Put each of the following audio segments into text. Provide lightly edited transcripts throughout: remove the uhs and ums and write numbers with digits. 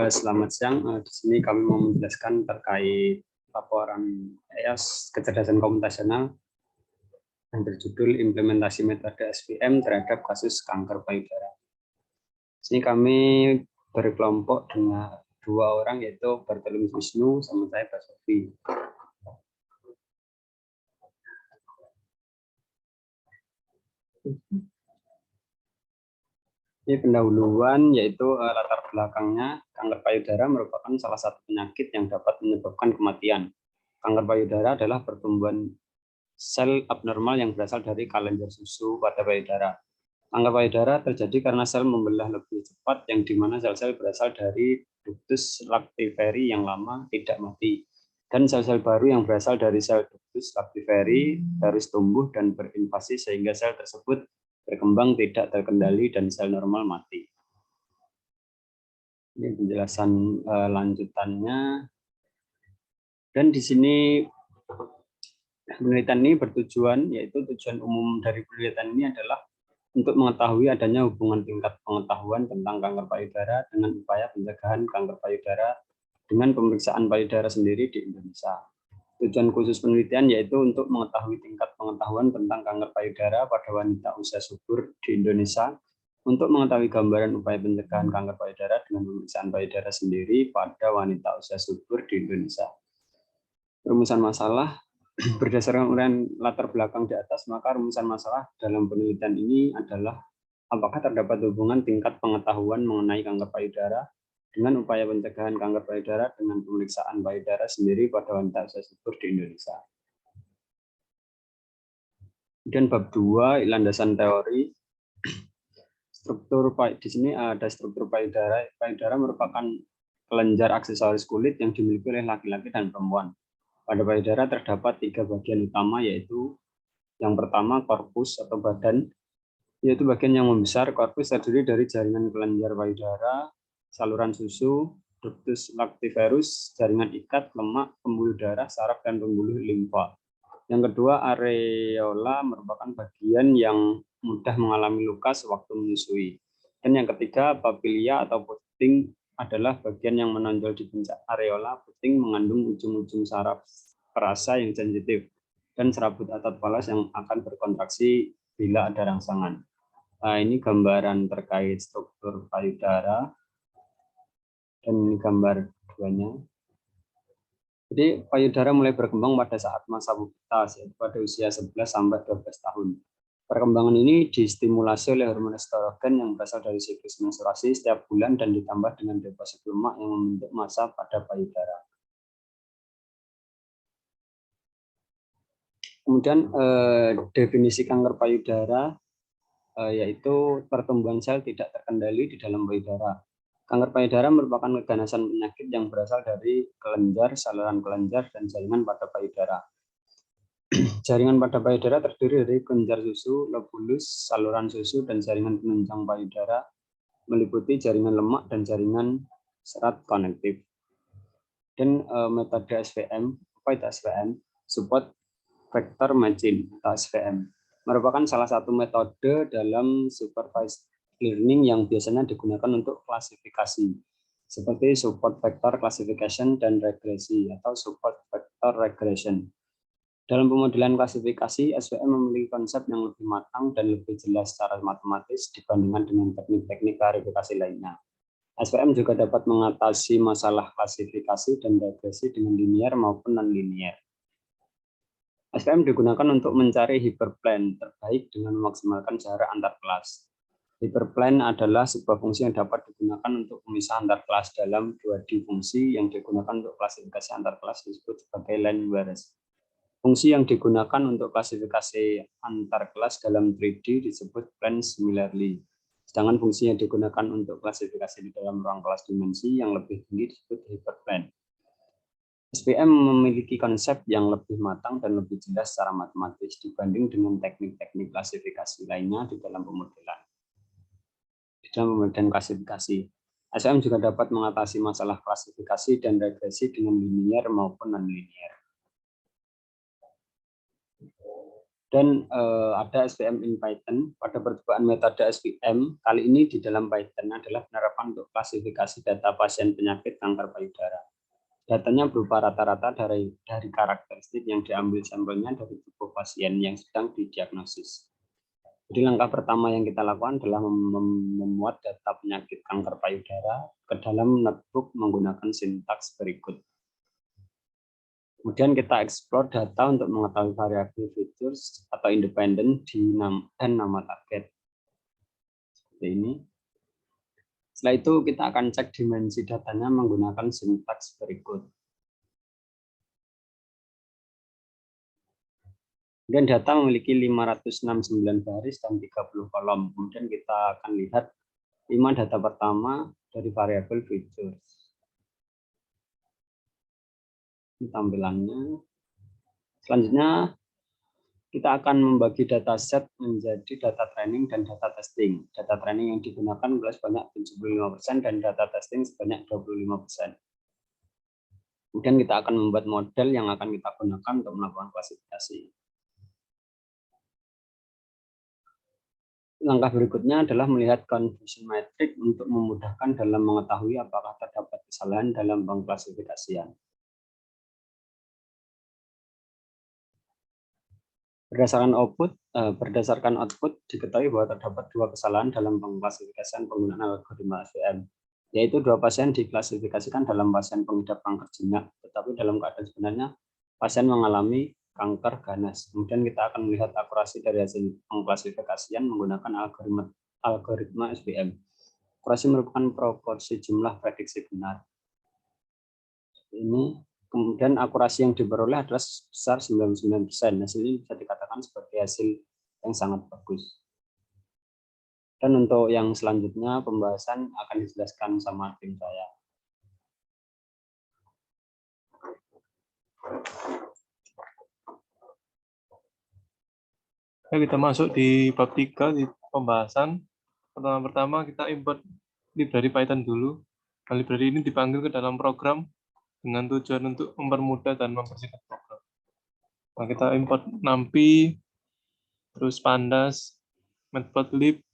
Selamat siang. Di sini kami mau menjelaskan terkait laporan EAS kecerdasan komputasional yang berjudul implementasi metode SVM terhadap kasus kanker payudara. Di sini kami berkelompok dengan 2 orang, yaitu Bartolomé Wisnu sama saya, Pak Sofi. Ini pendahuluan, yaitu latar belakangnya. Kanker payudara merupakan salah satu penyakit yang dapat menyebabkan kematian. Kanker payudara adalah pertumbuhan sel abnormal yang berasal dari kelenjar susu pada payudara. Kanker payudara terjadi karena sel membelah lebih cepat, yang dimana sel-sel berasal dari ductus lactiveri yang lama tidak mati, dan sel-sel baru yang berasal dari sel ductus lactiveri terus tumbuh dan berinvasi sehingga sel tersebut berkembang tidak terkendali dan sel normal mati. Ini penjelasan lanjutannya. Dan di sini penelitian ini bertujuan, yaitu tujuan umum dari penelitian ini adalah untuk mengetahui adanya hubungan tingkat pengetahuan tentang kanker payudara dengan upaya pencegahan kanker payudara dengan pemeriksaan payudara sendiri di Indonesia. Tujuan khusus penelitian yaitu untuk mengetahui tingkat pengetahuan tentang kanker payudara pada wanita usia subur di Indonesia, untuk mengetahui gambaran upaya pencegahan kanker payudara dengan pemeriksaan payudara sendiri pada wanita usia subur di Indonesia. Rumusan masalah. Berdasarkan uraian latar belakang di atas, maka rumusan masalah dalam penelitian ini adalah apakah terdapat hubungan tingkat pengetahuan mengenai kanker payudara dengan upaya pencegahan kanker payudara dengan pemeriksaan payudara sendiri pada wanita usia subur di Indonesia. Kemudian bab 2, landasan teori. Struktur di sini ada struktur payudara. Payudara merupakan kelenjar aksesoris kulit yang dimiliki oleh laki-laki dan perempuan. Pada payudara terdapat 3 bagian utama, yaitu yang pertama korpus atau badan, yaitu bagian yang membesar. Korpus terdiri dari jaringan kelenjar payudara, saluran susu, ductus lactiferus, jaringan ikat, lemak, pembuluh darah, saraf, dan pembuluh limfa. Yang kedua, areola merupakan bagian yang mudah mengalami luka sewaktu menyusui. Dan yang ketiga, papilia atau puting adalah bagian yang menonjol di puncak areola. Puting mengandung ujung-ujung saraf perasa yang sensitif dan serabut atap palas yang akan berkontraksi bila ada rangsangan. Nah, ini gambaran terkait struktur payudara, dan ini gambar keduanya. Jadi payudara mulai berkembang pada saat masa pubertas, yaitu pada usia 11 sampai 12 tahun. Perkembangan ini distimulasi oleh hormon estrogen yang berasal dari siklus menstruasi setiap bulan dan ditambah dengan deposit lemak yang membentuk massa pada payudara. Kemudian definisi kanker payudara yaitu pertumbuhan sel tidak terkendali di dalam payudara. Kanker payudara merupakan keganasan penyakit yang berasal dari kelenjar, saluran kelenjar, dan jaringan pada payudara. Jaringan pada payudara terdiri dari kelenjar susu, lobulus, saluran susu, dan jaringan penunjang payudara, meliputi jaringan lemak dan jaringan serat konektif. Dan metode SVM, apa itu SVM? Support Vector Matching atau SVM, merupakan salah satu metode dalam supervised learning yang biasanya digunakan untuk klasifikasi, seperti support vector classification dan regresi atau support vector regression. Dalam pemodelan klasifikasi, SVM memiliki konsep yang lebih matang dan lebih jelas secara matematis dibandingkan dengan teknik-teknik klarifikasi lainnya. SVM juga dapat mengatasi masalah klasifikasi dan regresi dengan linear maupun non-linear. SVM digunakan untuk mencari hyperplane terbaik dengan memaksimalkan jarak antar kelas. Hyperplane adalah sebuah fungsi yang dapat digunakan untuk pemisah antar kelas dalam 2D. Fungsi yang digunakan untuk klasifikasi antar kelas disebut sebagai Lineares. Fungsi yang digunakan untuk klasifikasi antar kelas dalam 3D disebut plane similarly. Sedangkan fungsi yang digunakan untuk klasifikasi di dalam ruang kelas dimensi yang lebih tinggi disebut hyperplane. SVM memiliki konsep yang lebih matang dan lebih jelas secara matematis dibanding dengan teknik-teknik klasifikasi lainnya di dalam pemodelan. Di dalam pemodelan klasifikasi, SVM juga dapat mengatasi masalah klasifikasi dan regresi dengan linear maupun non-linear. Dan ada SVM in Python. Pada percobaan metode SVM kali ini di dalam Python adalah penerapan untuk klasifikasi data pasien penyakit kanker payudara. Datanya berupa rata-rata dari karakteristik yang diambil sampelnya dari tubuh pasien yang sedang didiagnosis. Jadi langkah pertama yang kita lakukan adalah memuat data penyakit kanker payudara ke dalam notebook menggunakan sintaks berikut. Kemudian kita explore data untuk mengetahui variabel features atau independen dan nama target. Seperti ini. Setelah itu kita akan cek dimensi datanya menggunakan sintaks berikut. Kemudian data memiliki 569 baris dan 30 kolom. Kemudian kita akan lihat 5 data pertama dari variabel features. Ini tampilannya. Selanjutnya kita akan membagi dataset menjadi data training dan data testing. Data training yang digunakan sebanyak 75% dan data testing sebanyak 25%. Kemudian kita akan membuat model yang akan kita gunakan untuk melakukan klasifikasi. Langkah berikutnya adalah melihat confusion metric untuk memudahkan dalam mengetahui apakah terdapat kesalahan dalam pengklasifikasian. Berdasarkan output diketahui bahwa terdapat 2 kesalahan dalam pengklasifikasian penggunaan algoritma SVM, yaitu 2 pasien diklasifikasikan dalam pasien pengidap kanker jinak, tetapi dalam keadaan sebenarnya pasien mengalami kanker ganas. Kemudian kita akan melihat akurasi dari hasil pengklasifikasian menggunakan algoritma SVM. Akurasi merupakan proporsi jumlah prediksi benar. Ini kemudian akurasi yang diperoleh adalah sebesar 99%. Hasil ini bisa dikatakan sebagai hasil yang sangat bagus. Dan untuk yang selanjutnya pembahasan akan dijelaskan sama tim saya. Kita masuk di bab 3 di pembahasan. Pertama kita import library Python dulu. Library ini dipanggil ke dalam program dengan tujuan untuk mempermudah dan mempersingkat program. Nah, kita import NumPy, terus Pandas, Matplotlib,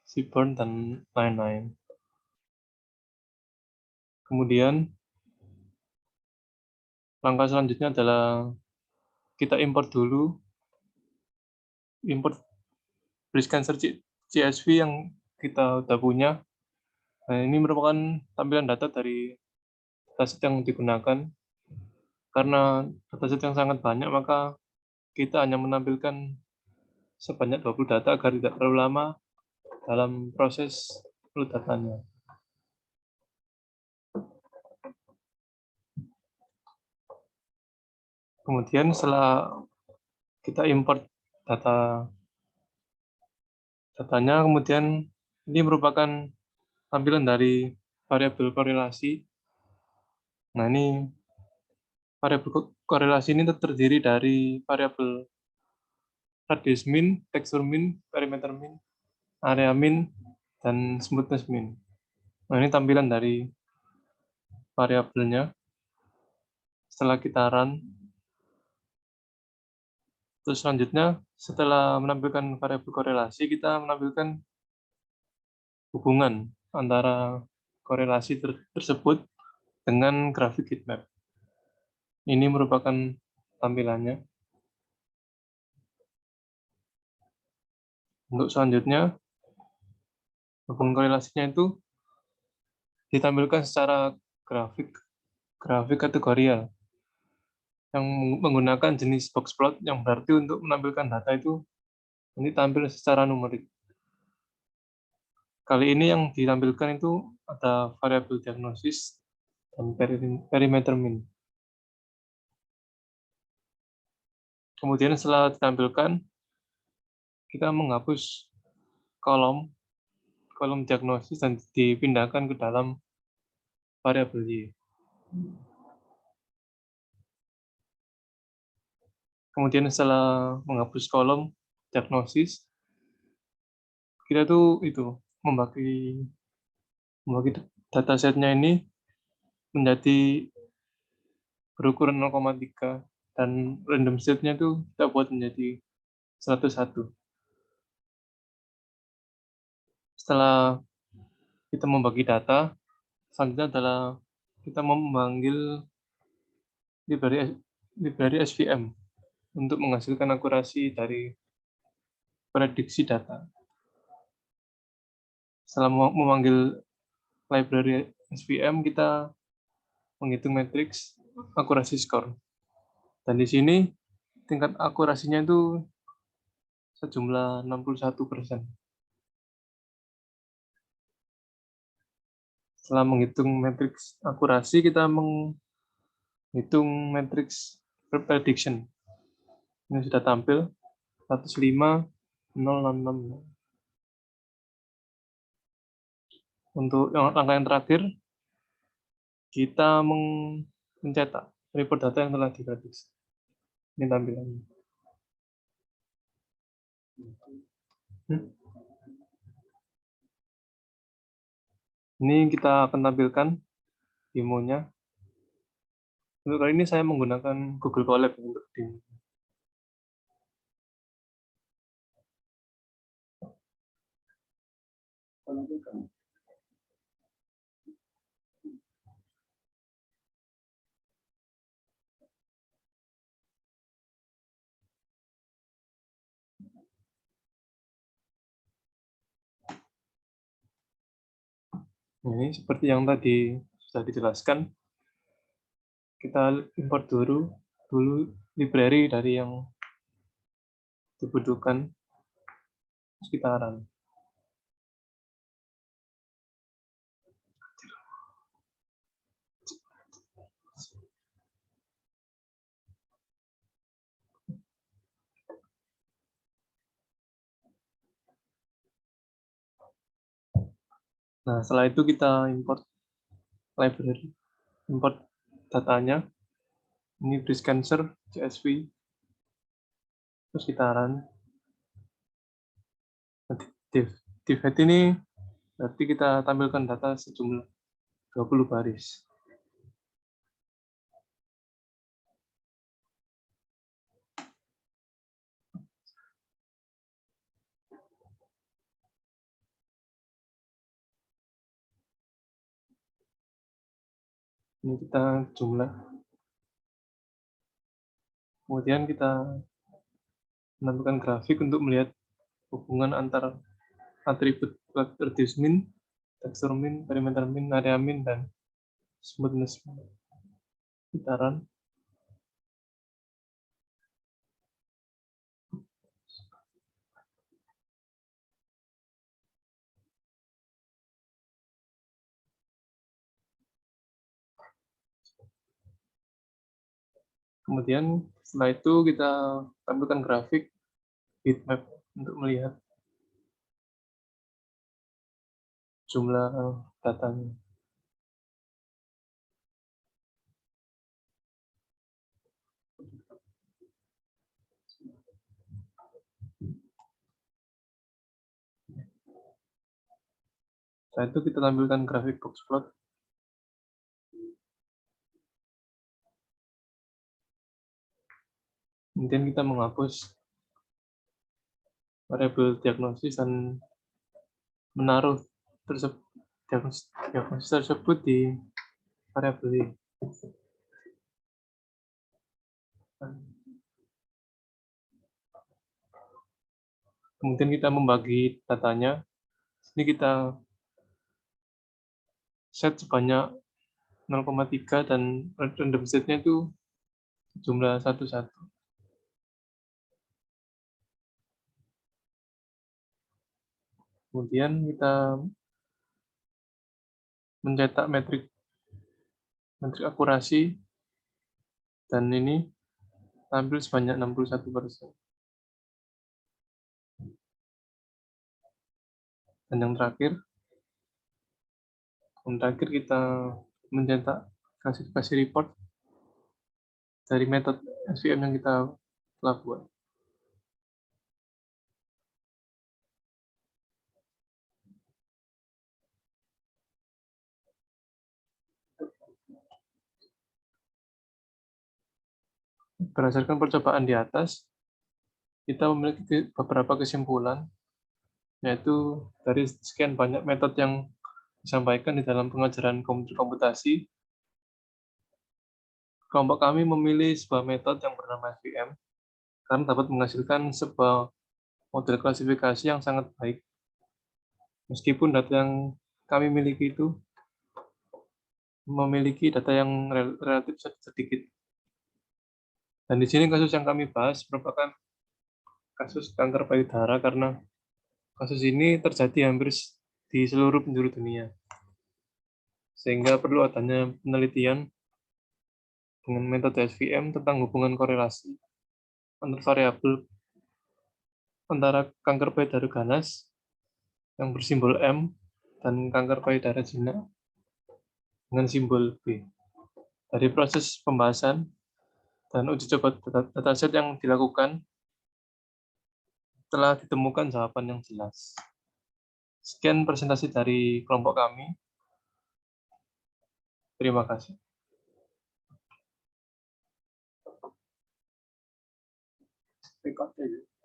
Seaborn, dan lain-lain. Kemudian langkah selanjutnya adalah kita import dulu, import breast cancer CSV yang kita sudah punya. Nah, ini merupakan tampilan data dari dataset yang digunakan. Karena dataset yang sangat banyak, maka kita hanya menampilkan sebanyak 20 data agar tidak terlalu lama dalam proses load datanya. Kemudian setelah kita import datanya, kemudian ini merupakan tampilan dari variabel korelasi. Nah, ini variabel korelasi ini terdiri dari variabel radius min, tekstur min, perimeter min, area min, dan smoothness min. Nah, ini tampilan dari variabelnya. Setelah kita run, terus selanjutnya setelah menampilkan variabel korelasi, kita menampilkan hubungan antara korelasi tersebut dengan grafik heatmap. Ini merupakan tampilannya. Untuk selanjutnya, hubungan korelasinya itu ditampilkan secara grafik kategorial yang menggunakan jenis box plot, yang berarti untuk menampilkan data itu ini tampil secara numerik. Kali ini yang ditampilkan itu ada variabel diagnosis dan perimeter min. Kemudian setelah ditampilkan, kita menghapus kolom diagnosis dan dipindahkan ke dalam variabel Y. Kemudian setelah menghapus kolom diagnosis, kita tuh membagi datasetnya ini menjadi berukuran 0,3 dan random state-nya itu kita buat menjadi 101. Setelah kita membagi data, selanjutnya adalah kita memanggil library SVM untuk menghasilkan akurasi dari prediksi data. Setelah memanggil library SVM, kita menghitung matriks akurasi skor. Dan di sini tingkat akurasinya itu sejumlah 61%. Setelah menghitung matriks akurasi, kita menghitung matriks prediction. Ini sudah tampil 105.066. Untuk angka yang terakhir, kita mencetak report data yang telah diprediksi. Ini tampilannya. Ini kita akan tampilkan demonya. Untuk kali ini saya menggunakan Google Colab untuk demo. Ini seperti yang tadi sudah dijelaskan, kita import dulu library dari yang dibutuhkan sekitaran. Nah, setelah itu kita import library, import datanya. Ini breast cancer, CSV, terus kita run. Div head ini berarti kita tampilkan data sejumlah 20 baris. Ini kita jumlah. Kemudian kita menampilkan grafik untuk melihat hubungan antara atribut reduce mean, texture mean, perimeter mean, area mean, dan smoothness mean. Kita run. Kemudian setelah itu kita tampilkan grafik heatmap untuk melihat jumlah datanya. Setelah itu kita tampilkan grafik box plot. Kemudian kita menghapus variabel diagnosis dan menaruh diagnosis tersebut di variabel ini. Kemudian kita membagi datanya. Ini kita set sebanyak 0,3 dan random setnya itu jumlah 1-1. Kemudian kita mencetak metrik akurasi, dan ini tampil sebanyak 61%. Dan yang terakhir kita mencetak klasifikasi report dari metode SVM yang kita telah buat. Berdasarkan percobaan di atas, kita memiliki beberapa kesimpulan, yaitu dari sekian banyak metode yang disampaikan di dalam pengajaran komputer komputasi, kelompok kami memilih sebuah metode yang bernama SVM karena dapat menghasilkan sebuah model klasifikasi yang sangat baik. Meskipun data yang kami miliki itu memiliki data yang relatif sedikit. Dan di sini kasus yang kami bahas merupakan kasus kanker payudara karena kasus ini terjadi hampir di seluruh penjuru dunia. Sehingga perlu adanya penelitian dengan metode SVM tentang hubungan korelasi antar variabel antara kanker payudara ganas yang bersimbol M dan kanker payudara jinak dengan simbol B. Dari proses pembahasan dan uji coba dataset yang dilakukan, telah ditemukan jawaban yang jelas. Sekian presentasi dari kelompok kami. Terima kasih. Record aja.